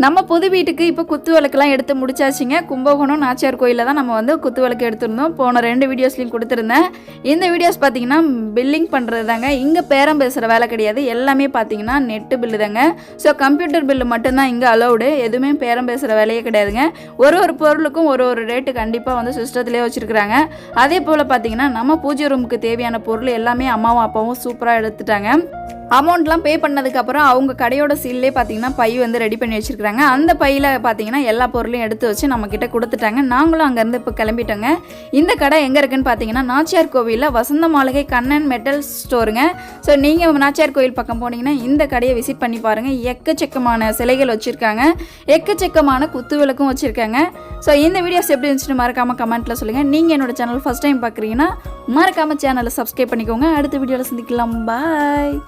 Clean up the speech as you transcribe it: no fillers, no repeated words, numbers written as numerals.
நம்ம புது வீட்டுக்கு இப்போ குத்து விளக்குலாம் எடுத்து முடிச்சாச்சுங்க. கும்பகோணம் நாச்சியார் கோயிலில் தான் நம்ம வந்து குத்து விளக்கு எடுத்திருந்தோம். போன 2 வீடியோஸ்லையும் கொடுத்துருந்தேன். இந்த வீடியோஸ் பார்த்தீங்கன்னா பில்லிங் பண்ணுறது தாங்க. இங்கே பேரம் பேசுகிற வேலை கிடையாது. எல்லாமே பார்த்தீங்கன்னா நெட்டு பில்லு தாங்க. ஸோ கம்ப்யூட்டர் பில்லு மட்டும்தான் இங்கே அலௌடு. எதுவுமே பேரம் பேசுகிற வேலையே கிடையாதுங்க. ஒரு பொருளுக்கும் ஒரு ரேட்டு கண்டிப்பாக வந்து சிஸ்டத்துலேயே வச்சுருக்குறாங்க. அதே போல் பார்த்தீங்கன்னா நம்ம பூஜை ரூமுக்கு தேவையான பொருள் எல்லாமே அம்மாவும் அப்பாவும் சூப்பராக எடுத்துட்டாங்க. அமௌண்ட்லாம் பே பண்ணதுக்கப்புறம் அவங்க கடையோட சீல்லே பார்த்தீங்கன்னா பை வந்து ரெடி பண்ணி வச்சுருக்காங்க. அந்த பையில் பார்த்தீங்கன்னா எல்லா பொருளையும் எடுத்து வச்சு நம்மக்கிட்ட கொடுத்துட்டாங்க. நாங்களும் அங்கேருந்து இப்போ கிளம்பிட்டோங்க. இந்த கடை எங்கே இருக்குன்னு பார்த்தீங்கன்னா நாச்சியார் கோவிலில் வசந்த மாளிகை கண்ணன் மெட்டல் ஸ்டோருங்க. ஸோ நீங்கள் நாச்சியார் கோவில் பக்கம் போனீங்கன்னா இந்த கடையை விசிட் பண்ணி பாருங்கள். எக்கச்சக்கமான சிலைகள் வச்சுருக்காங்க, எக்கச்சக்கமான குத்து விளக்கும் வச்சுருக்காங்க. ஸோ இந்த வீடியோஸ் எப்படி இருந்துச்சுன்னு மறக்காமல் கமெண்ட்டில் சொல்லுங்கள். நீங்கள் என்னோடய சேனல் ஃபஸ்ட் டைம் பார்க்குறீங்கன்னா மறக்காமல் சேனலை சப்ஸ்கிரைப் பண்ணிக்கோங்க. அடுத்த வீடியோவில் சந்திக்கலாம். பாய்.